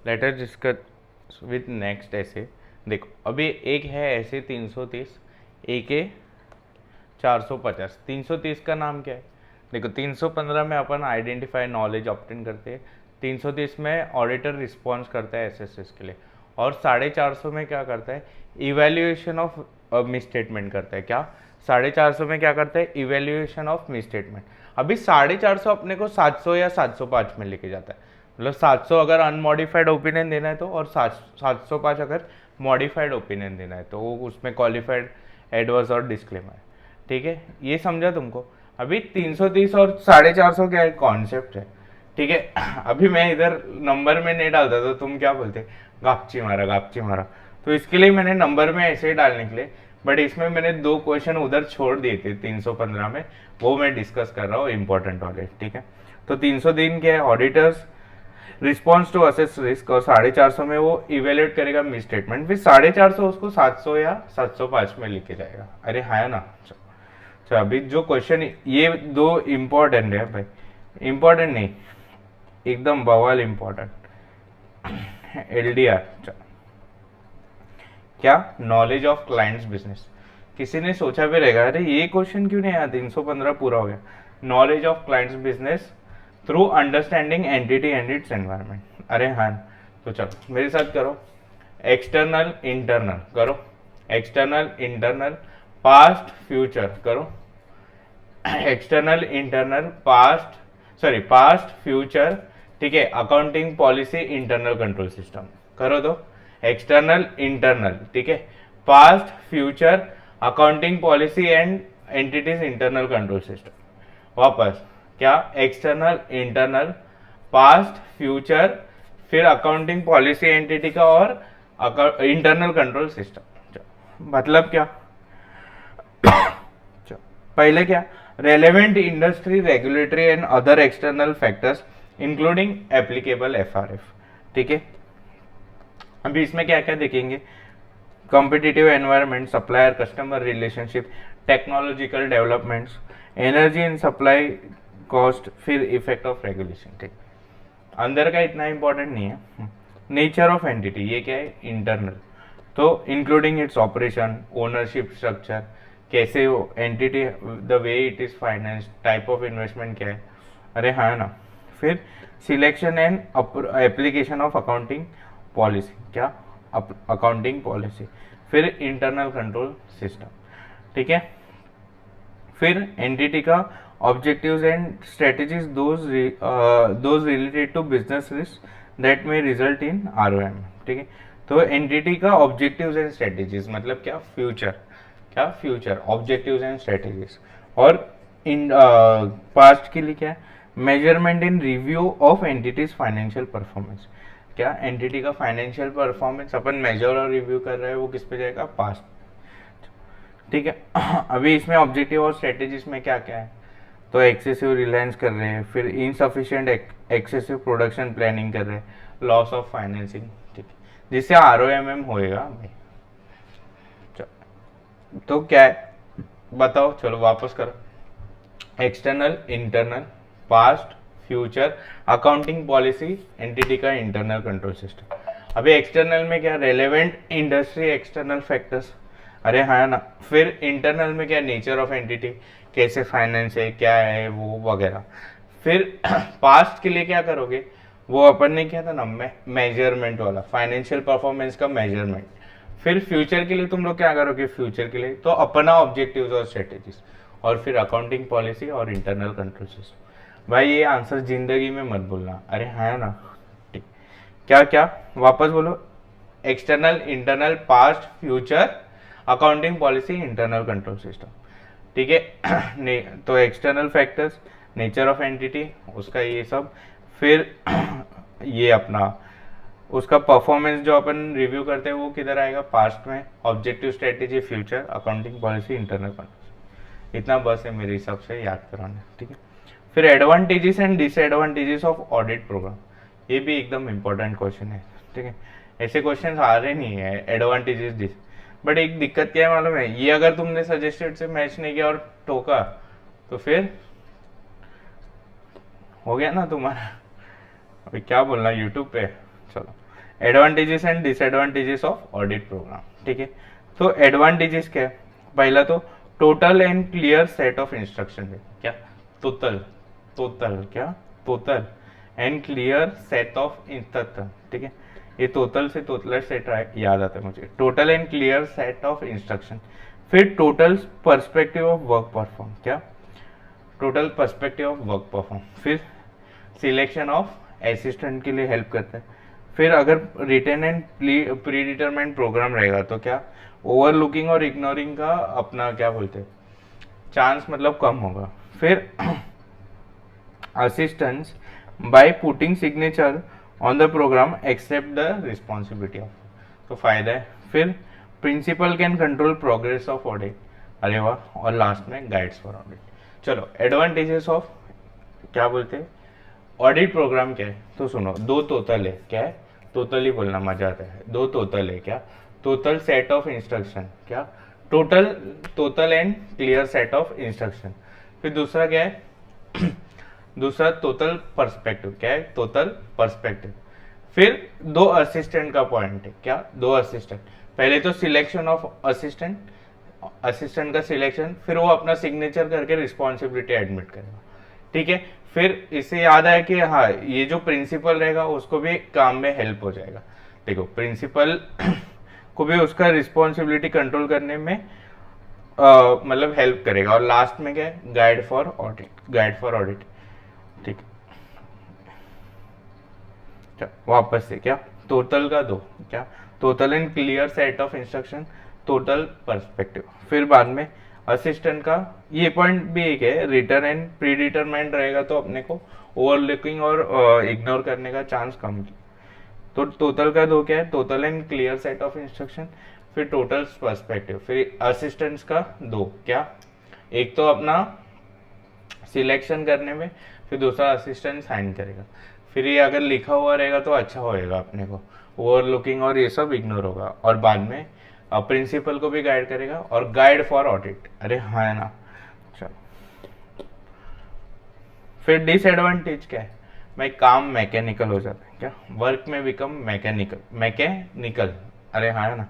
Let us discuss with next ऐसे। देखो अभी एक है ऐसे 330, एक है 450। 330 का नाम क्या है? देखो 315 में अपन आइडेंटिफाई नॉलेज ऑप्टेन करते हैं, 330 में ऑडिटर रिस्पॉन्स करता है एसएसएस के लिए, और 450 में क्या करता है? इवेल्युएशन ऑफ मिसस्टेटमेंट करता है। क्या 450 में क्या करता है? Evaluation of misstatement. अभी 450 अपने को 700 या 705 में लेके जाता है। मतलब 700 अगर अनमॉडिफाइड ओपिनियन देना है तो, और 705 अगर मॉडिफाइड ओपिनियन देना है तो वो उसमें क्वालिफाइड एडवर्स और डिस्क्लेमर है। ठीक है, ये समझा तुमको? अभी 330 और 450 क्या है? कॉन्सेप्ट है। ठीक है, अभी मैं इधर नंबर में नहीं डालता तो तुम क्या बोलते? गापची मारा, गापची मारा। तो इसके लिए मैंने नंबर में ऐसे ही डालने के लिए, बट इसमें मैंने 2 क्वेश्चन उधर छोड़ दिए थे 315 में, वो मैं डिस्कस कर रहा हूँ इंपॉर्टेंट वाले। ठीक है, तो 303 क्या है? Auditors response to assess risk, और 450 में वो इवेल्युएट करेगा मिस स्टेटमेंट, फिर 450 उसको 700 या 705 में लेके जाएगा। अरे हाँ ना। चलो अभी जो क्वेश्चन, ये 2 इम्पोर्टेंट है भाई, इम्पोर्टेंट नहीं, एकदम बवाल इम्पोर्टेंट। एलडीआर क्या? Knowledge of clients business. किसी ने सोचा भी रहेगा अरे ये क्वेश्चन क्यों नहीं आया, 315 पूरा हो गया। Knowledge of clients business through understanding entity and its environment. अरे हाँ, तो चलो मेरे साथ करो। एक्सटर्नल इंटरनल करो, एक्सटर्नल इंटरनल पास्ट फ्यूचर करो, external internal past, sorry past future. ठीक है, accounting policy internal control system करो। तो एक्सटर्नल इंटरनल, ठीक है, past future accounting policy and entities internal control system. वापस क्या? एक्सटर्नल इंटरनल पास्ट फ्यूचर, फिर अकाउंटिंग पॉलिसी एंटिटी का, और इंटरनल कंट्रोल सिस्टम। मतलब क्या? पहले क्या? Relevant industry regulatory and other external factors including applicable FRF. ठीक है, अभी इसमें क्या क्या देखेंगे? Competitive environment, supplier customer relationship, technological developments, energy and supply cost, फिर इफेक्ट ऑफ रेगुलेशन। ठीक, अंदर का इतना इंपॉर्टेंट नहीं है। नेचर ऑफ एंटिटी, ये क्या है? इंटरनल, तो including its operation, ownership structure, कैसे वो entity, the way it is finance, type of investment क्या है। अरे हाँ ना। फिर selection and application of accounting policy, क्या? अकाउंटिंग पॉलिसी, फिर इंटरनल कंट्रोल सिस्टम। ठीक है, फिर एंटिटी का objectives and strategies, those related to business risk that में रिजल्ट इन आरओएम। ठीक है, तो एंटिटी का ऑब्जेक्टिव्स एंड स्ट्रेटेजीज मतलब क्या? फ्यूचर, क्या? Future objectives and strategies. और इन पास्ट के लिए क्या? Measurement in review of entities financial performance. क्या? एंटिटी का फाइनेंशियल परफॉर्मेंस अपन मेजर और रिव्यू कर रहे हैं, वो किस पे जाएगा? पास्ट। ठीक है, अभी इसमें ऑब्जेक्टिव और स्ट्रेटेजीज में क्या क्या है? तो एक्सेसिव रिलायंस कर रहे हैं, फिर इनसफिशिएंट एक्सेसिव प्रोडक्शन प्लानिंग कर रहे हैं, लॉस ऑफ फाइनेंसिंग। ठीक है, जिससे आरओएमएम होएगा भाई। तो क्या है बताओ, चलो वापस करो। External internal past future accounting policy entity का इंटरनल कंट्रोल सिस्टम। अभी एक्सटर्नल में क्या? Relevant industry external factors. अरे हाँ ना। फिर इंटरनल में क्या? नेचर ऑफ एंटिटी, कैसे फाइनेंस है, क्या है वो वगैरह। फिर पास्ट के लिए क्या करोगे? वो अपन ने किया था ना मेजरमेंट वाला, फाइनेंशियल परफॉर्मेंस का मेजरमेंट। फिर फ्यूचर के लिए तुम लोग क्या करोगे? फ्यूचर के लिए तो अपना ऑब्जेक्टिव्स और स्ट्रेटेजीज, और फिर अकाउंटिंग पॉलिसी और इंटरनल कंट्रोल सिस्टम। भाई ये आंसर जिंदगी में मत बोलना। अरे हाँ ना। ठीक, क्या क्या? वापस बोलो। External internal past future accounting policy internal control system. ठीक है, तो external factors, nature of entity, उसका ये सब, फिर ये अपना उसका परफॉर्मेंस जो अपन रिव्यू करते हैं वो किधर आएगा? पास्ट में, objective strategy, future accounting policy internal control. इतना बस है मेरे हिसाब से याद कराना। ठीक है, फिर advantages and disadvantages of audit program, ये भी एकदम इंपॉर्टेंट क्वेश्चन है। ठीक है, ऐसे क्वेश्चन आ रहे नहीं है एडवांटेजेस डिस, बट एक दिक्कत क्या है मालूम है? ये अगर तुमने सजेस्टेड से मैच नहीं किया और टोका तो फिर हो गया ना तुम्हारा। अभी क्या बोलना यूट्यूब पे। चलो advantages and disadvantages of audit program, ठीक है। तो एडवांटेजेस क्या है, पहला तो total and clear set of instruction है, क्या टोटल, टोटल क्या total and clear set of instruction, ठीक है। ये टोटल से टोटल सेट याद आता है मुझे, total and clear set of instruction. फिर total perspective of work perform, क्या total perspective of work perform. फिर सिलेक्शन ऑफ असिस्टेंट के लिए हेल्प करता है। फिर अगर written and predetermined program रहेगा तो क्या ओवरलुकिंग और इग्नोरिंग का अपना क्या बोलते हैं चांस मतलब कम होगा। फिर assistants by putting signature on the program accept the responsibility of, तो फायदा है। फिर principal can control progress of audit, अरे वाह। और लास्ट में गाइड्स फॉर ऑडिट। चलो एडवांटेजेस ऑफ क्या बोलते हैं ऑडिट प्रोग्राम क्या है, तो सुनो, दो टोटल है, क्या है टोटल ही बोलना मजा आता है, दो टोटल है, क्या टोटल सेट ऑफ इंस्ट्रक्शन, क्या total and clear set of instruction. फिर दूसरा क्या है दूसरा टोटल पर्सपेक्टिव, क्या है टोटल पर्सपेक्टिव। फिर दो असिस्टेंट का पॉइंट है, क्या दो असिस्टेंट, पहले तो सिलेक्शन ऑफ असिस्टेंट, असिस्टेंट का सिलेक्शन, फिर वो अपना सिग्नेचर करके रिस्पॉन्सिबिलिटी एडमिट करेगा, ठीक है। फिर इससे याद आया कि हाँ ये जो प्रिंसिपल रहेगा उसको भी काम में हेल्प हो जाएगा। देखो प्रिंसिपल को भी उसका रिस्पॉन्सिबिलिटी कंट्रोल करने में मतलब हेल्प करेगा। और लास्ट में क्या है guide for audit, guide for audit, ठीक। वापस से क्या टोटल का दो, क्या total and clear set of instruction, total perspective. फिर बाद में असिस्टेंट का ये पॉइंट भी एक है, रिटर्न एंड प्री डिटरमाइंड रहेगा तो अपने को ओवरलुकिंग और इग्नोर करने का चांस कम। तो टोटल का दो क्या है total and clear set of instruction, फिर टोटल पर्सपेक्टिव। फिर असिस्टेंट्स का दो, क्या एक तो अपना सिलेक्शन करने में, फिर दूसरा असिस्टेंट साइन करेगा। फिर ये अगर लिखा हुआ रहेगा तो अच्छा होएगा अपने को, ओवरलुकिंग और ये सब इग्नोर होगा। और बाद में प्रिंसिपल को भी गाइड करेगा और गाइड फॉर ऑडिट, अरे हाँ है ना। चलो फिर डिसएडवांटेज क्या है, भाई काम मैकेनिकल हो जाता है, क्या वर्क में बिकम मैकेनिकल, मैकेनिकल, अरे हाँ है ना।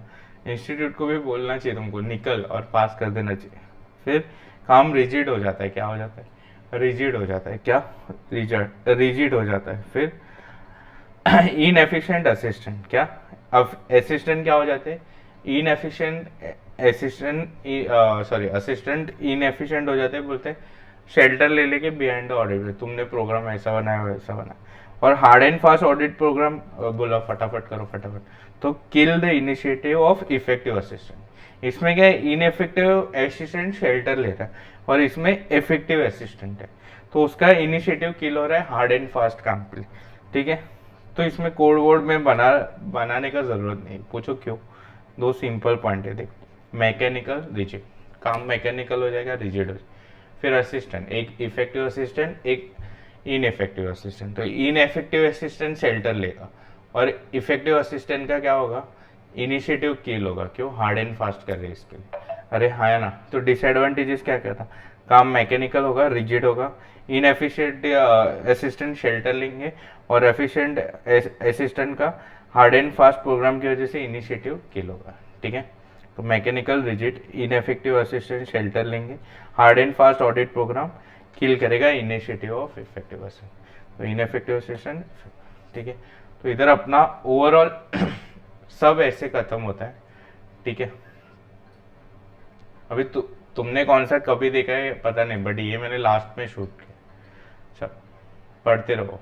इंस्टीट्यूट को भी बोलना चाहिए तुमको निकल और पास कर देना चाहिए। फिर काम रिजिड हो जाता है, क्या हो जाता है रिजिड हो जाता है, क्या रिजिड हो जाता है। फिर इनएफिशिएंट असिस्टेंट, क्या अब असिस्टेंट क्या हो जाते हैं इनएफिशिएंट, असिस्टेंट इनएफिशिएंट हो जाते हैं, बोलते हैं शेल्टर ले लेके बिहाइंड द ऑडिट, तुमने प्रोग्राम ऐसा बनाया वैसा बना। और hard and fast audit program बोला फटाफट करो फटाफट, तो kill the initiative of effective assistant. इसमें क्या है इनएफेक्टिव असिस्टेंट शेल्टर ले रहा है और इसमें इफेक्टिव असिस्टेंट है, तो उसका इनिशिएटिव किल हो रहा है हार्ड एंड फास्ट काम के लिए, ठीक है। तो इसमें कोड वोड में बनाने का जरूरत नहीं, पूछो क्यों, दो सिंपल पॉइंट है देखो, मैकेनिकल रिजिड, काम मैकेनिकल हो जाएगा रिजिड हो जाएगा। फिर असिस्टेंट, एक इफेक्टिव असिस्टेंट एक इनएफेक्टिव असिस्टेंट, तो इनएफेक्टिव असिस्टेंट शेल्टर लेगा और इफेक्टिव असिस्टेंट का क्या होगा इनिशिएटिव किल होगा, क्यों हार्ड एंड फास्ट कर रहे हैं इसके लिए, अरे हाँ है ना। तो डिसएडवांटेजेस क्या कहता, काम मैकेनिकल होगा रिजिड होगा, इनएफिशिएंट असिस्टेंट शेल्टर लेंगे और एफिशिएंट असिस्टेंट का हार्ड एंड फास्ट प्रोग्राम की वजह से इनिशिएटिव किल होगा, ठीक है। तो mechanical rigid, ineffective assistant shelter लेंगे, hard and fast audit program kill करेगा इनिशिएटिव ऑफ इफेक्टिव असिस्टेंट, तो इनएफेक्टिव असिस्टेंट, ठीक है। तो इधर अपना ओवरऑल सब ऐसे खत्म होता है, ठीक है। अभी तुमने कौन सा कभी देखा है पता नहीं, बट ये मैंने लास्ट में शूट किया। चल पढ़ते रहो।